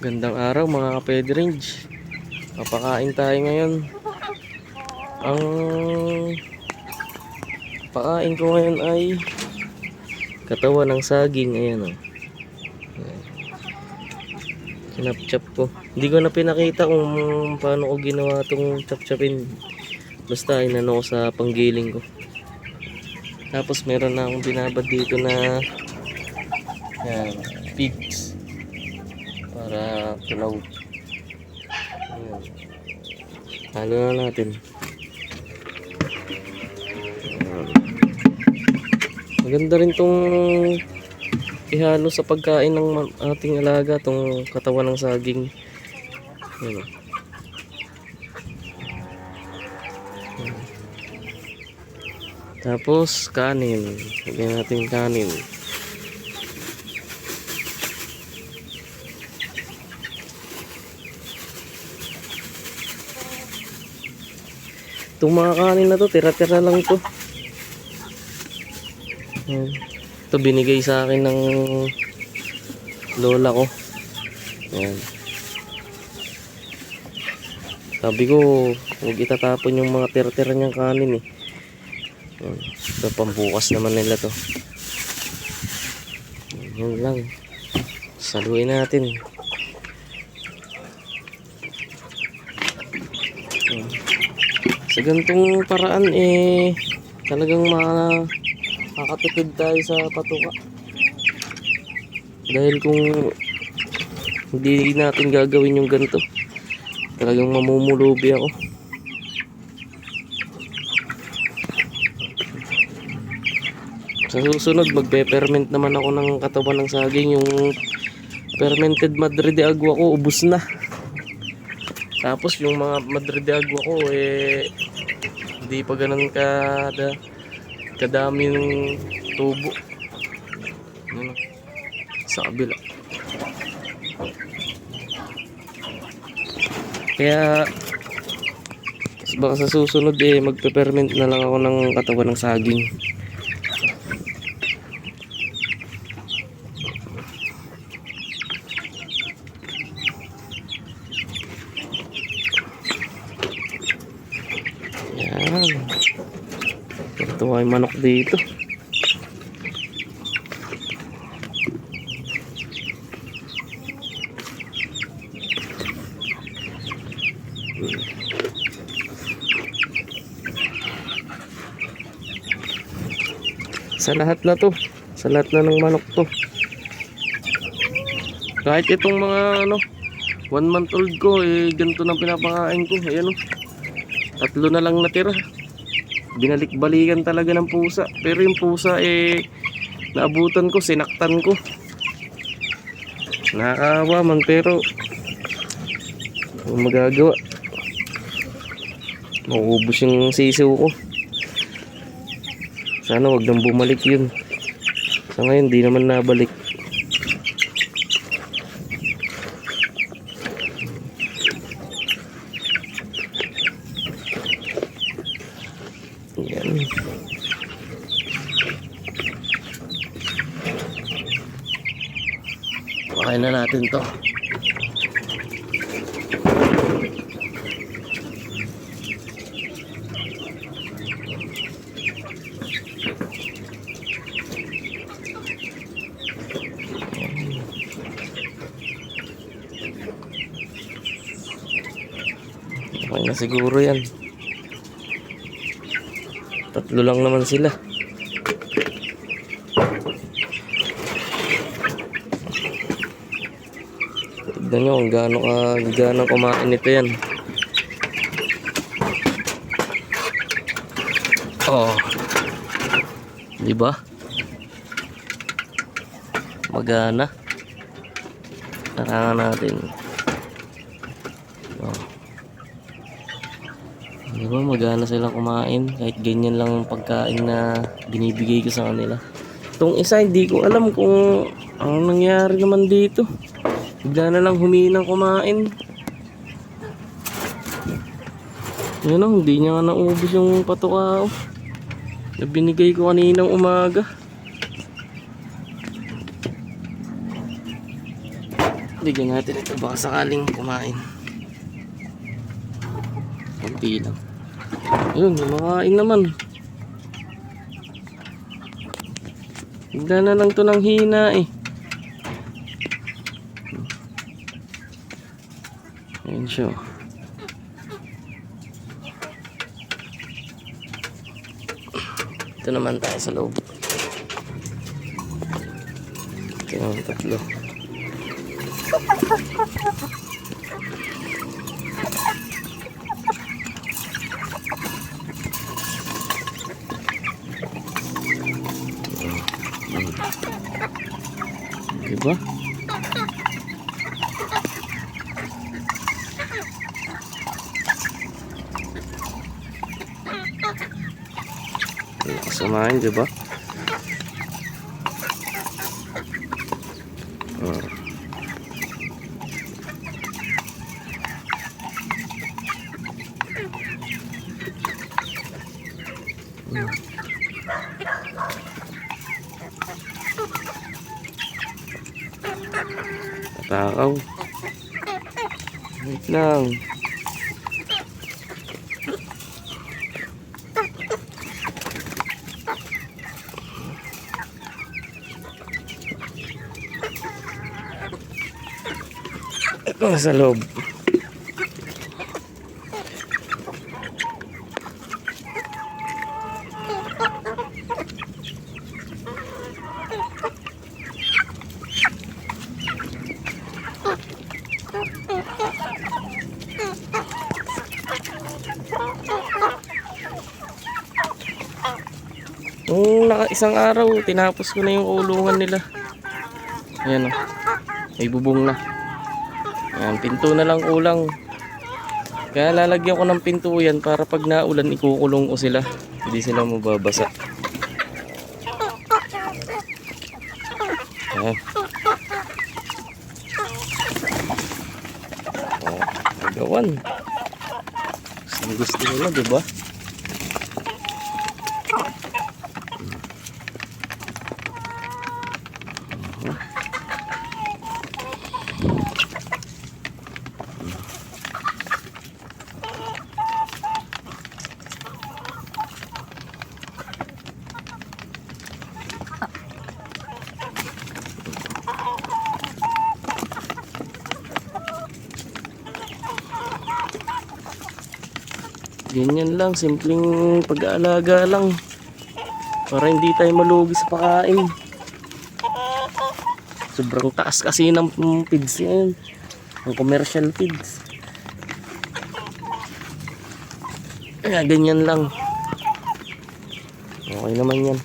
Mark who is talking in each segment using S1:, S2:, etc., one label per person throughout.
S1: Gandang araw mga kaped range. Papakain tayo ngayon. Ang pakain ko ngayon ay katawan ng saging. Ayan o. Kinapchap ko. Hindi ko na pinakita kung paano ko ginawa itong chap-chapin. Basta inano ko sa panggiling ko. Tapos meron na akong binabad dito na yan, pigs para tunaw. Ayan. Halo na natin. Ayan. Maganda rin tong ihalo sa pagkain ng ating alaga, tong katawan ng saging. Ayan. Ayan. Tapos kanin. Lagyan natin kanin. Itong mga kanin na to, tira-tira lang to. Ayan. Ito binigay sa akin ng lola ko. Ayan. Sabi ko, huwag itatapon yung mga tira-tira niyang kanin eh. Ayan. Ito pambukas naman nila to. Ayan lang. Saluin natin. Ayan. Sa ganitong paraan talagang makakatipid tayo sa patuka. Dahil kung hindi natin gagawin yung ganito, talagang mamumulubi ako. Sa susunod magpe-ferment naman ako ng katawan ng saging. Yung fermented Madre de Agua ko ubos na. Tapos yung mga Madre de Agua ko hindi pa ganun kadaming tubo. Ano, sa kabila. Kaya baka sa susunod magpe-ferment na lang ako ng katawan ng saging. Yan. Ito ay manok dito. Sa lahat na to, sa lahat na ng manok to. Kahit itong mga 1 month old ko ganito na pinapakain ko. Ayan o, 3 na lang natira. Binalik-balikan talaga ng pusa. Pero yung pusa naabutan ko, sinaktan ko. Nakakawa man pero magagawa. Mauubos yung sisiw ko. Sana wag nang bumalik yun. Sa ngayon di naman nabalik. Yan. Pakain na natin to. Okay na siguro yan. 3 lang naman sila. Tignan nyo kung gaano kumain ito yan. Oh, diba? Magana. Tarangan natin. Oh. Diba magana silang kumain kahit ganyan lang ang pagkain na binibigay ko sa kanila. Itong isa hindi ko alam kung ano nangyari naman dito. Bigla na lang huminang kumain. Yun o, hindi niya nga naubos yung patuka na binigay ko kaninang umaga. Bigyan natin ito, baka sakaling kumain. Kunti lang. Ayun, kumakain naman. Higla na lang to ng hina eh. Ayun siya. Ito naman tayo sa loob. Ito naman tatlo. Diba? Samahin, diba? Takaw. Wait lang. Ito sa loob. Nung isang araw, tinapos ko na yung kulungan nila. Ayan o. May bubong na. Ayan, pinto na lang kulang. Kaya lalagyan ko ng pinto yan para pag naulan, ikukulong ko sila. Hindi sila mababasa. Ayan. O, agawan. Gusto nila, diba? Ganyan lang, simpleng pag-aalaga lang para hindi tayo malugi sa pagkain. Sobrang taas kasi ng feeds yan, ng commercial feeds. Kaya ganyan lang. Okay naman yan.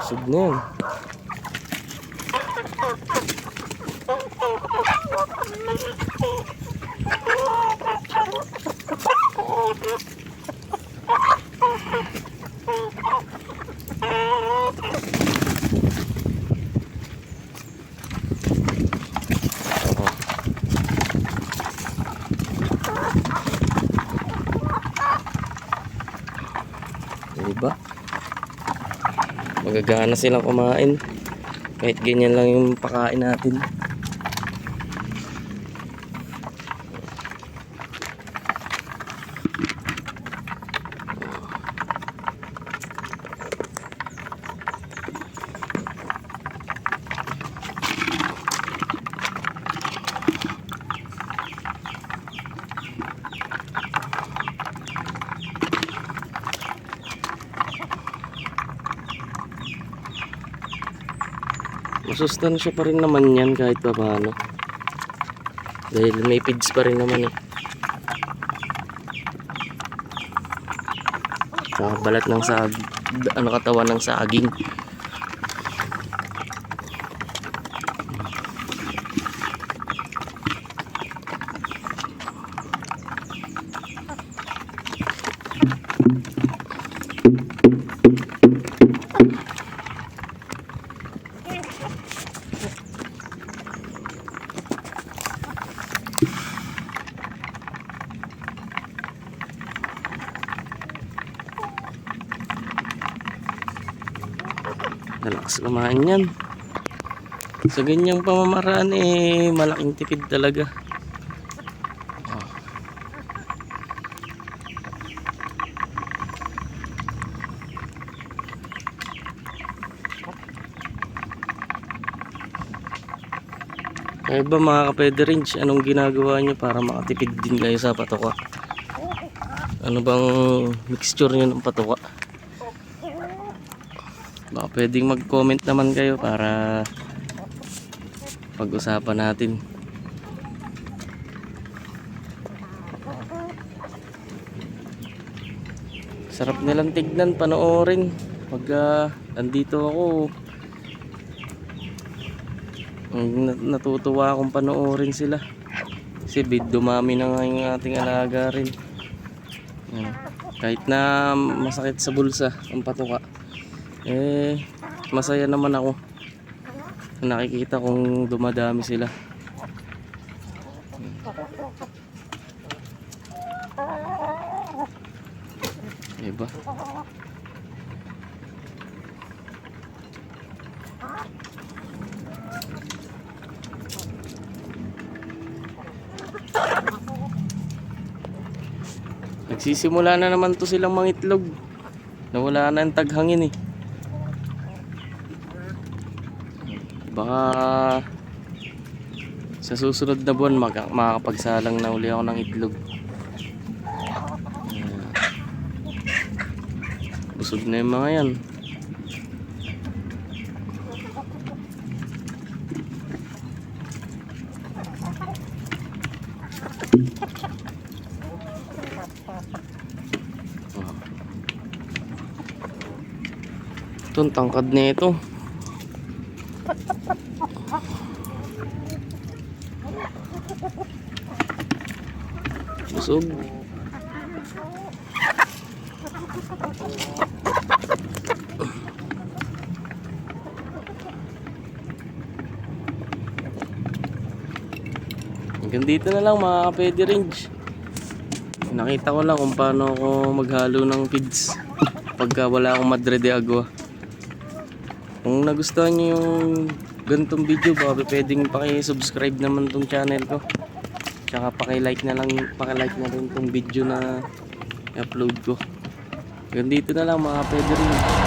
S1: Busog na yan. Diba? Magagana silang kumain kahit ganyan lang yung pakain natin. Masustansya pa rin naman yan kahit pa paano. Dahil may feeds pa rin naman eh. Balat ng katawan ng saging. Malakas kumain yan. Sa ganyang pamamaraan malaking tipid talaga. Oh. Kaya ba mga kapede range, anong ginagawa nyo para makatipid din kayo sa patuka? Ano bang mixture nyo ng patuka? Baka pwedeng mag-comment naman kayo para pag-usapan natin. Sarap nilang tignan, panoorin pag nandito ako. Natutuwa akong panoorin sila kasi dumami na nga yung ating alaga rin. Kahit na masakit sa bulsa ang patuka, masaya naman ako nakikita kong dumadami sila. Diba? Nagsisimula na naman to silang mangitlog. Nawala na ang taghangin Baka sa susunod na buwan makakapagsalang na uli ako ng itlog. Busog na yung mga yan. Ito ang tangkad na ito. Busog. Hanggang dito na lang mga kapede range. Nakita ko lang kung paano ako maghalo ng feeds pagka wala akong Madre de Agua. Kung nagustuhan nyo yung ganitong video, baka pwedeng paki-subscribe naman tong channel ko. Tsaka paki-like na rin tong video na i-upload ko. Hanggang dito na lang mga kapede range.